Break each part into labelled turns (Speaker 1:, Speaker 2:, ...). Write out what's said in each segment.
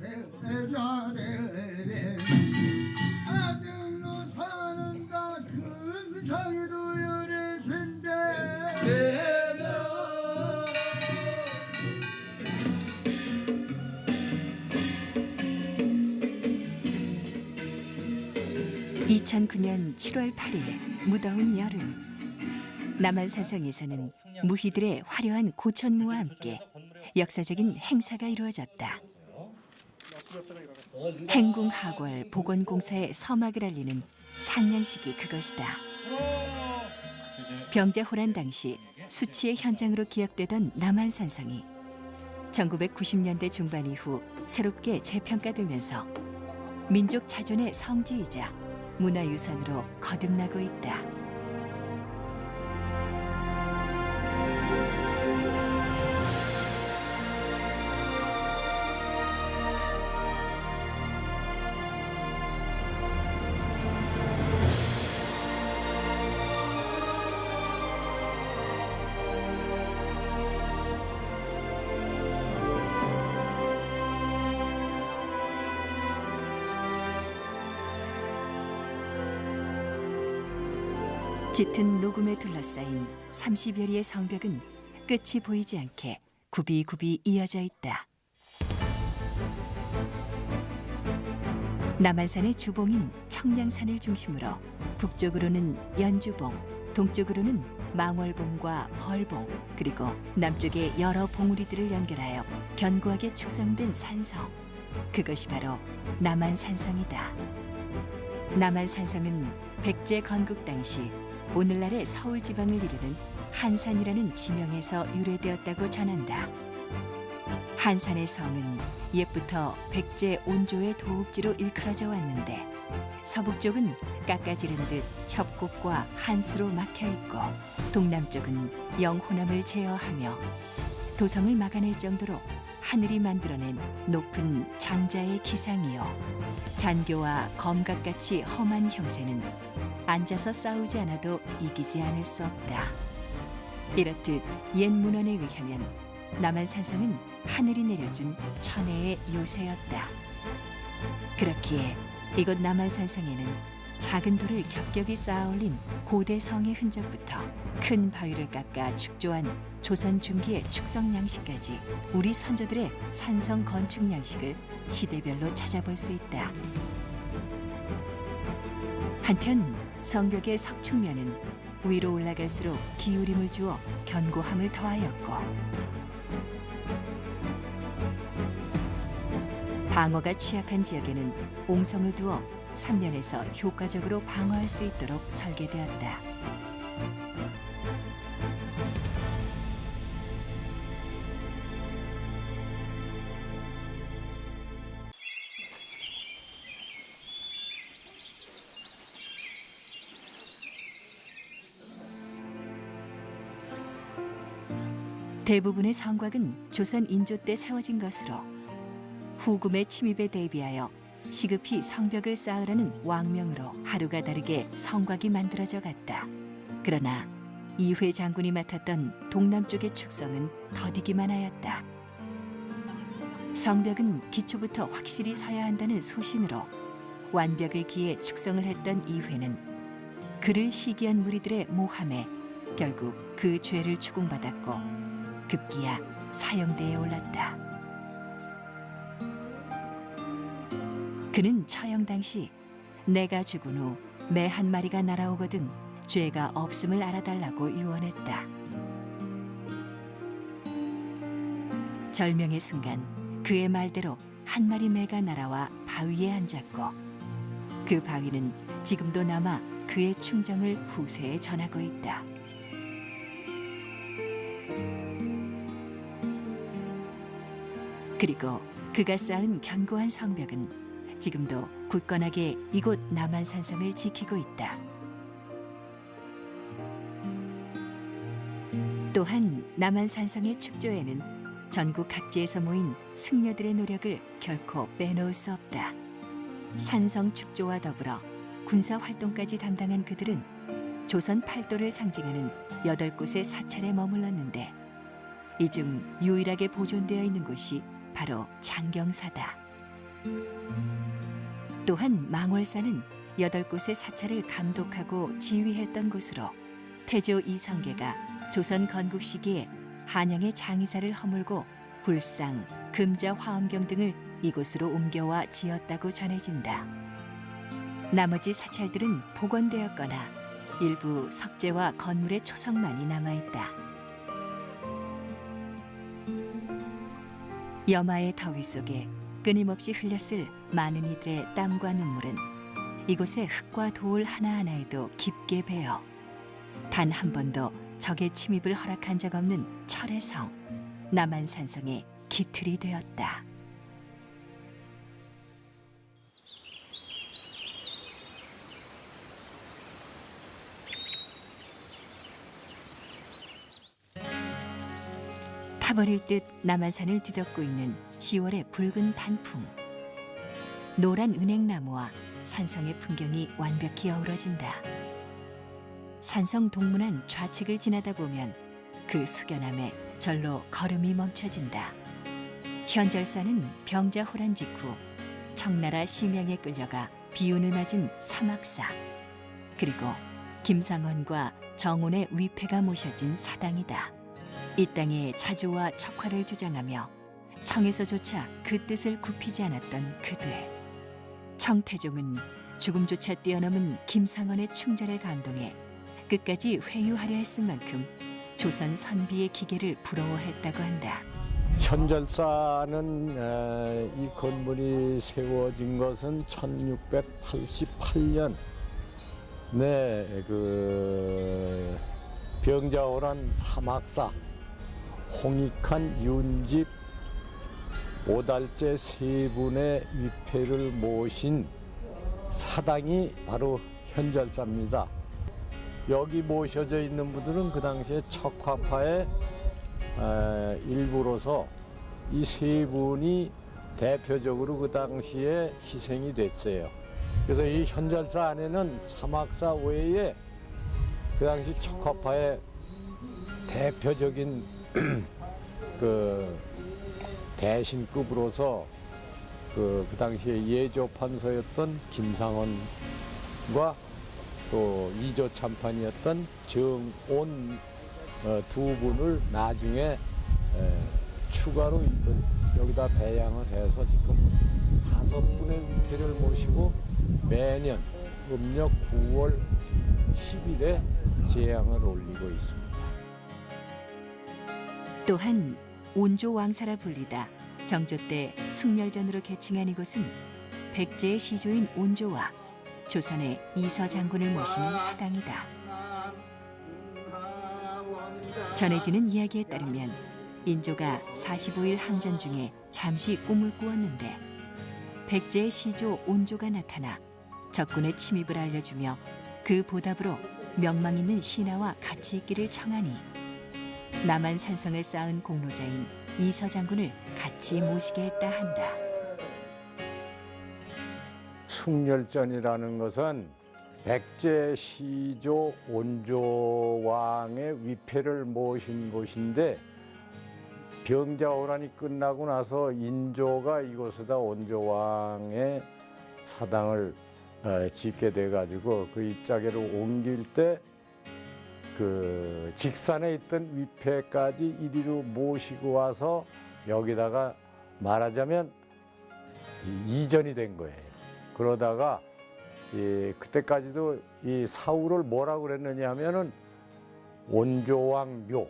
Speaker 1: 대자대배 아들로 사는가 금상에도 열애선대
Speaker 2: 2009년 7월 8일 무더운 여름, 남한산성에서는 무희들의 화려한 고천무와 함께 역사적인 행사가 이루어졌다. 행궁하궐 보건공사의 서막을 알리는 상냥식이 그것이다. 병자호란 당시 수치의 현장으로 기억되던 남한산성이 1990년대 중반 이후 새롭게 재평가되면서 민족 자존의 성지이자 문화유산으로 거듭나고 있다. 짙은 녹음에 둘러싸인 30여리의 성벽은 끝이 보이지 않게 굽이굽이 이어져 있다. 남한산의 주봉인 청량산을 중심으로 북쪽으로는 연주봉, 동쪽으로는 망월봉과 벌봉, 그리고 남쪽의 여러 봉우리들을 연결하여 견고하게 축성된 산성. 그것이 바로 남한산성이다. 남한산성은 백제 건국 당시 오늘날의 서울 지방을 이루는 한산이라는 지명에서 유래되었다고 전한다. 한산의 성은 옛부터 백제 온조의 도읍지로 일컬어져 왔는데 서북쪽은 깎아지른 듯 협곡과 한수로 막혀 있고 동남쪽은 영호남을 제어하며 도성을 막아낼 정도로 하늘이 만들어낸 높은 장자의 기상이요 잔교와 검각같이 험한 형세는 앉아서 싸우지 않아도 이기지 않을 수 없다. 이렇듯 옛 문헌에 의하면 남한산성은 하늘이 내려준 천혜의 요새였다. 그렇기에 이곳 남한산성에는 작은 돌을 겹겹이 쌓아올린 고대 성의 흔적부터 큰 바위를 깎아 축조한 조선 중기의 축성 양식까지 우리 선조들의 산성 건축 양식을 시대별로 찾아볼 수 있다. 한편 성벽의 석축면은 위로 올라갈수록 기울임을 주어 견고함을 더하였고 방어가 취약한 지역에는 옹성을 두어 삼면에서 효과적으로 방어할 수 있도록 설계되었다. 대부분의 성곽은 조선 인조 때 세워진 것으로 후금의 침입에 대비하여 시급히 성벽을 쌓으라는 왕명으로 하루가 다르게 성곽이 만들어져 갔다. 그러나 이회 장군이 맡았던 동남쪽의 축성은 더디기만 하였다. 성벽은 기초부터 확실히 서야 한다는 소신으로 완벽을 기해 축성을 했던 이회는 그를 시기한 무리들의 모함에 결국 그 죄를 추궁받았고 급기야 사형대에 올랐다. 그는 처형 당시 내가 죽은 후 매 한 마리가 날아오거든 죄가 없음을 알아달라고 유언했다. 절명의 순간 그의 말대로 한 마리 매가 날아와 바위에 앉았고 그 바위는 지금도 남아 그의 충정을 후세에 전하고 있다. 그리고 그가 쌓은 견고한 성벽은 지금도 굳건하게 이곳 남한산성을 지키고 있다. 또한 남한산성의 축조에는 전국 각지에서 모인 승려들의 노력을 결코 빼놓을 수 없다. 산성 축조와 더불어 군사 활동까지 담당한 그들은 조선 팔도를 상징하는 8곳의 사찰에 머물렀는데 이 중 유일하게 보존되어 있는 곳이 바로 장경사다. 또한 망월사는 8곳의 사찰을 감독하고 지휘했던 곳으로 태조 이성계가 조선 건국 시기에 한양의 장의사를 허물고 불상, 금자, 화엄경 등을 이곳으로 옮겨와 지었다고 전해진다. 나머지 사찰들은 복원되었거나 일부 석재와 건물의 초석만이 남아있다. 여마의 더위 속에 끊임없이 흘렸을 많은 이들의 땀과 눈물은 이곳의 흙과 돌 하나하나에도 깊게 배어 단 한 번도 적의 침입을 허락한 적 없는 철의 성, 남한산성의 기틀이 되었다. 타버릴 듯 남한산을 뒤덮고 있는 10월의 붉은 단풍. 노란 은행나무와 산성의 풍경이 완벽히 어우러진다. 산성 동문안 좌측을 지나다 보면 그 숙연함에 절로 걸음이 멈춰진다. 현절사는 병자호란 직후 청나라 심양에 끌려가 비운을 맞은 사막사, 그리고 김상헌과 정온의 위패가 모셔진 사당이다. 이 땅에 자주와 척화를 주장하며 청에서조차 그 뜻을 굽히지 않았던 그들. 청태종은 죽음조차 뛰어넘은 김상헌의 충절에 감동해 끝까지 회유하려 했을 만큼 조선 선비의 기계를 부러워했다고 한다.
Speaker 3: 현절사는 이 건물이 세워진 것은 1688년 그 병자호란 사막사 홍익한 윤집 오달째 세 분의 위패를 모신 사당이 바로 현절사입니다. 여기 모셔져 있는 분들은 그 당시에 척화파의 일부로서 이 세 분이 대표적으로 그 당시에 희생이 됐어요. 그래서 이 현절사 안에는 사막사 외에 그 당시 척화파의 대표적인 그 대신급으로서 그 당시에 예조판서였던 김상헌과 또 이조 참판이었던 정온 두 분을 나중에 추가로 여기다 배양을 해서 지금 5분의 위패를 모시고 매년 음력 9월 10일에 제양을 올리고 있습니다.
Speaker 2: 또한 온조왕사라 불리다 정조 때 숭렬전으로 개칭한 이곳은 백제의 시조인 온조와 조선의 이서 장군을 모시는 사당이다. 전해지는 이야기에 따르면 인조가 45일 항전 중에 잠시 꿈을 꾸었는데 백제의 시조 온조가 나타나 적군의 침입을 알려주며 그 보답으로 명망 있는 신하와 같이 있기를 청하니 남한 산성을 쌓은 공로자인 이서 장군을 같이 모시게 했다 한다.
Speaker 3: 숭렬전이라는 것은 백제 시조 온조왕의 위패를 모신 곳인데 병자호란이 끝나고 나서 인조가 이곳에다 온조왕의 사당을 짓게 돼가지고 그 입자계로 옮길 때 그 직산에 있던 위패까지 이리로 모시고 와서 여기다가 말하자면 이전이 된 거예요. 그러다가 그때까지도 이 사후를 뭐라고 그랬느냐 하면은 온조왕 묘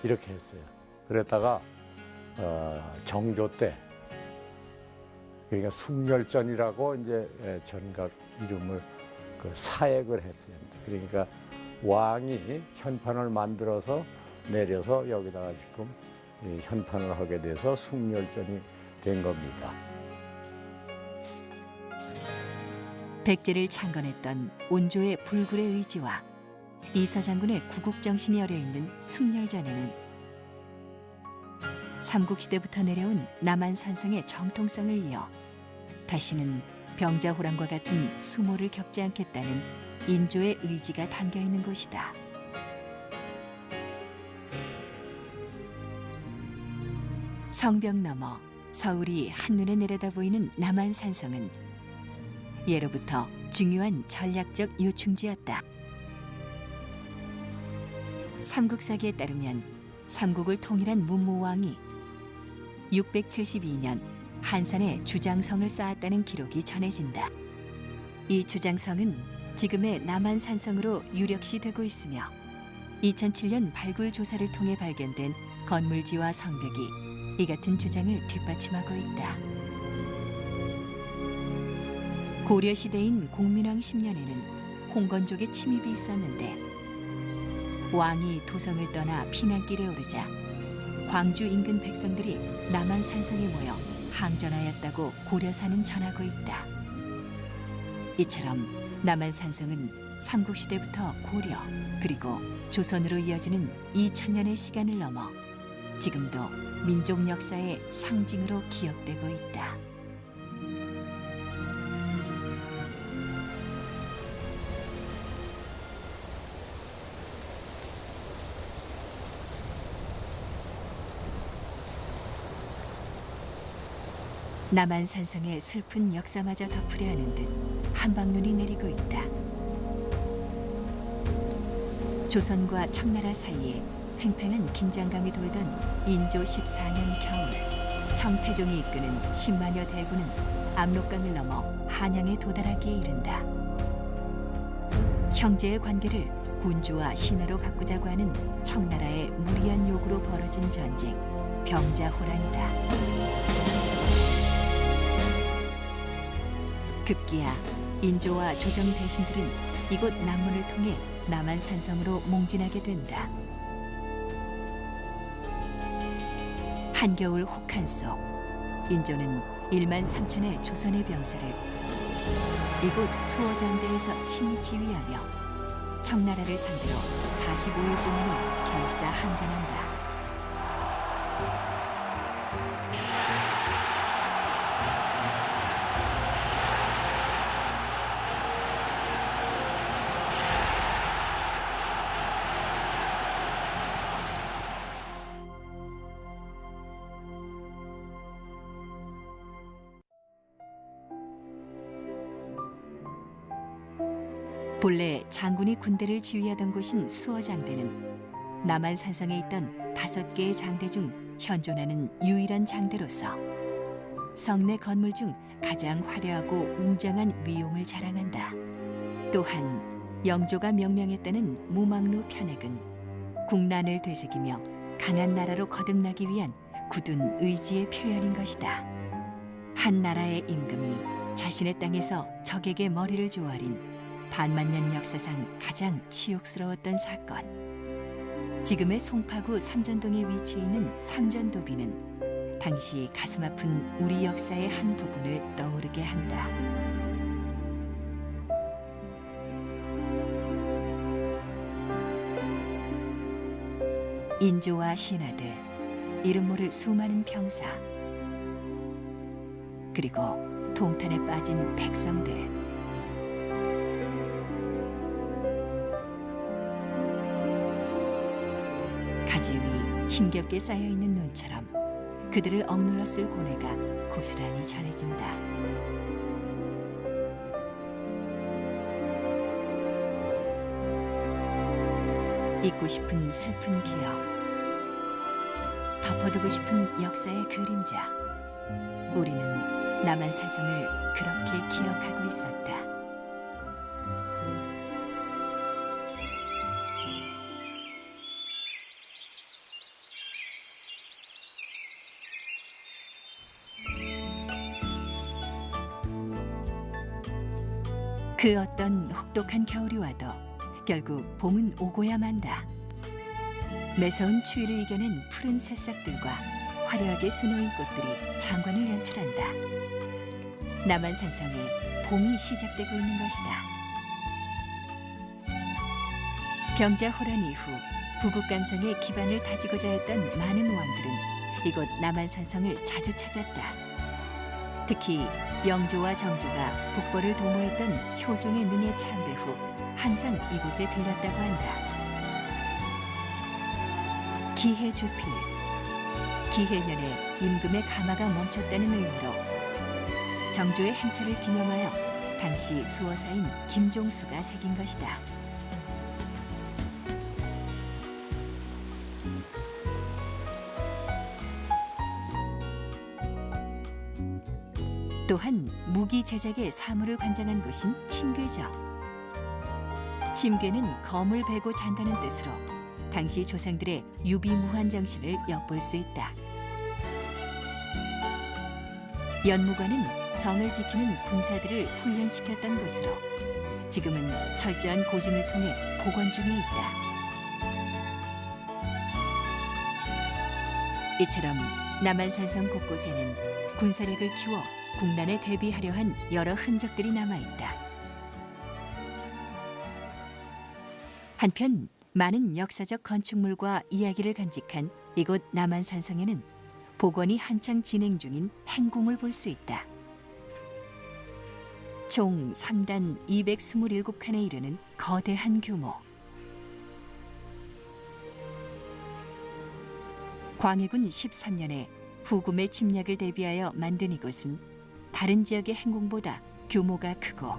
Speaker 3: 이렇게 했어요. 그랬다가 정조 때 그러니까 숭렬전이라고 이제 전각 이름을 그 사액을 했어요. 그러니까 왕이 현판을 만들어서 내려서 여기다가 지금 현판을 하게 돼서 숭렬전이 된 겁니다.
Speaker 2: 백제를 창건했던 온조의 불굴의 의지와 이서 장군의 구국정신이 어려있는 숭렬전에는 삼국시대부터 내려온 남한산성의 정통성을 이어 다시는 병자호란과 같은 수모를 겪지 않겠다는 인조의 의지가 담겨있는 곳이다. 성벽 너머 서울이 한눈에 내려다 보이는 남한산성은 예로부터 중요한 전략적 요충지였다. 삼국사기에 따르면 삼국을 통일한 문무왕이 672년 한산에 주장성을 쌓았다는 기록이 전해진다. 이 주장성은 지금의 남한산성으로 유력시 되고 있으며 2007년 발굴 조사를 통해 발견된 건물지와 성벽이 이 같은 주장을 뒷받침하고 있다. 고려시대인 공민왕 10년에는 홍건족의 침입이 있었는데 왕이 도성을 떠나 피난길에 오르자 광주 인근 백성들이 남한산성에 모여 항전하였다고 고려사는 전하고 있다. 이처럼 남한산성은 삼국시대부터 고려 그리고 조선으로 이어지는 2000년의 시간을 넘어 지금도 민족 역사의 상징으로 기억되고 있다. 남한산성의 슬픈 역사마저 덮으려 하는 듯 한방눈이 내리고 있다. 조선과 청나라 사이에 팽팽한 긴장감이 돌던 인조 14년 겨울, 청태종이 이끄는 10만여 대군은 압록강을 넘어 한양에 도달하기에 이른다. 형제의 관계를 군주와 신하로 바꾸자고 하는 청나라의 무리한 요구로 벌어진 전쟁, 병자호란이다. 급기야 인조와 조정 대신들은 이곳 남문을 통해 남한산성으로 몽진하게 된다. 한겨울 혹한 속 인조는 1만 3천의 조선의 병사를 이곳 수어장대에서 친히 지휘하며 청나라를 상대로 45일 동안을 결사 항전한다. 본래 장군이 군대를 지휘하던 곳인 수어장대는 남한산성에 있던 5개의 장대 중 현존하는 유일한 장대로서 성내 건물 중 가장 화려하고 웅장한 위용을 자랑한다. 또한 영조가 명명했다는 무망루 편액은 국난을 되새기며 강한 나라로 거듭나기 위한 굳은 의지의 표현인 것이다. 한 나라의 임금이 자신의 땅에서 적에게 머리를 조아린 반만년 역사상 가장 치욕스러웠던 사건. 지금의 송파구 삼전동에 위치해 있는 삼전도비는 당시 가슴 아픈 우리 역사의 한 부분을 떠오르게 한다. 인조와 신하들, 이름 모를 수많은 병사, 그리고 동탄에 빠진 백성들. 가지 위 힘겹게 쌓여있는 눈처럼 그들을 억눌러 쓸 고뇌가 고스란히 전해진다. 잊고 싶은 슬픈 기억, 덮어두고 싶은 역사의 그림자. 우리는 남한산성을 그렇게 기억하고 있었다. 그 어떤 혹독한 겨울이 와도 결국 봄은 오고야 만다. 매서운 추위를 이겨낸 푸른 새싹들과 화려하게 수놓인 꽃들이 장관을 연출한다. 남한산성에 봄이 시작되고 있는 것이다. 병자호란 이후 부국강성의 기반을 다지고자 했던 많은 왕들은 이곳 남한산성을 자주 찾았다. 특히 영조와 정조가 북벌을 도모했던 효종의 능에 참배 후 항상 이곳에 들렸다고 한다. 기해 주필, 기해년에 임금의 가마가 멈췄다는 의미로 정조의 행차를 기념하여 당시 수어사인 김종수가 새긴 것이다. 또한 무기 제작의 사물을 관장한 곳인 침궤죠. 침궤는 검을 베고 잔다는 뜻으로 당시 조상들의 유비무한 정신을 엿볼 수 있다. 연무관은 성을 지키는 군사들을 훈련시켰던 곳으로 지금은 철저한 고증을 통해 복원 중에 있다. 이처럼 남한산성 곳곳에는 군사력을 키워 국난에 대비하려 한 여러 흔적들이 남아있다. 한편 많은 역사적 건축물과 이야기를 간직한 이곳 남한산성에는 복원이 한창 진행 중인 행궁을 볼 수 있다. 총 3단 227칸에 이르는 거대한 규모. 광해군 13년에 후금의 침략을 대비하여 만든 이곳은 다른 지역의 행궁보다 규모가 크고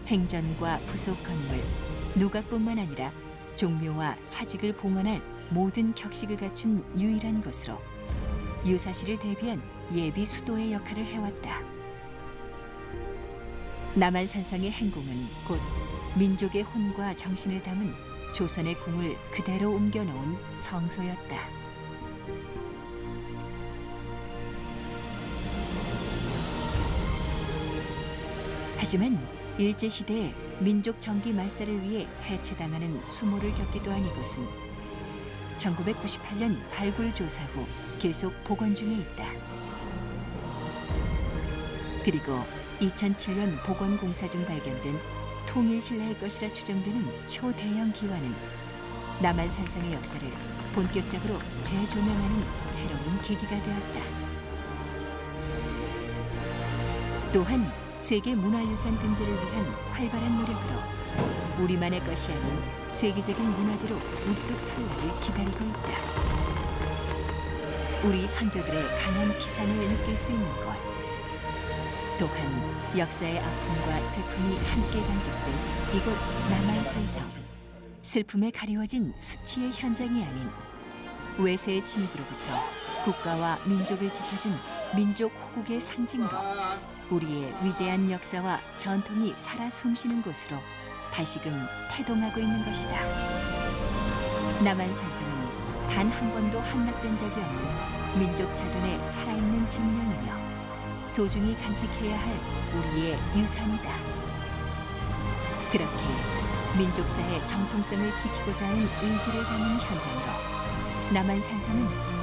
Speaker 2: 행전과 부속 건물, 누각뿐만 아니라 종묘와 사직을 봉헌할 모든 격식을 갖춘 유일한 곳으로 유사시를 대비한 예비 수도의 역할을 해왔다. 남한산성의 행궁은 곧 민족의 혼과 정신을 담은 조선의 궁을 그대로 옮겨놓은 성소였다. 하지만 일제시대에 민족 정기 말살을 위해 해체당하는 수모를 겪기도 한 이곳은 1998년 발굴 조사 후 계속 복원 중에 있다. 그리고 2007년 복원 공사 중 발견된 통일신라의 것이라 추정되는 초대형 기와는 남한산성의 역사를 본격적으로 재조명하는 새로운 계기가 되었다. 또한 세계문화유산 등재를 위한 활발한 노력으로 우리만의 것이 아닌 세계적인 문화재로 우뚝 설 날을 기다리고 있다. 우리 선조들의 강한 기상을 느낄 수 있는 곳. 또한 역사의 아픔과 슬픔이 함께 간직된 이곳 남한산성. 슬픔에 가리워진 수치의 현장이 아닌 외세의 침입으로부터 국가와 민족을 지켜준 민족 호국의 상징으로 우리의 위대한 역사와 전통이 살아 숨쉬는 곳으로 다시금 태동하고 있는 것이다. 남한산성은 단 한 번도 함락된 적이 없는 민족 자존의 살아있는 증명이며 소중히 간직해야 할 우리의 유산이다. 그렇게 민족사의 정통성을 지키고자 하는 의지를 담은 현장으로 남한산성은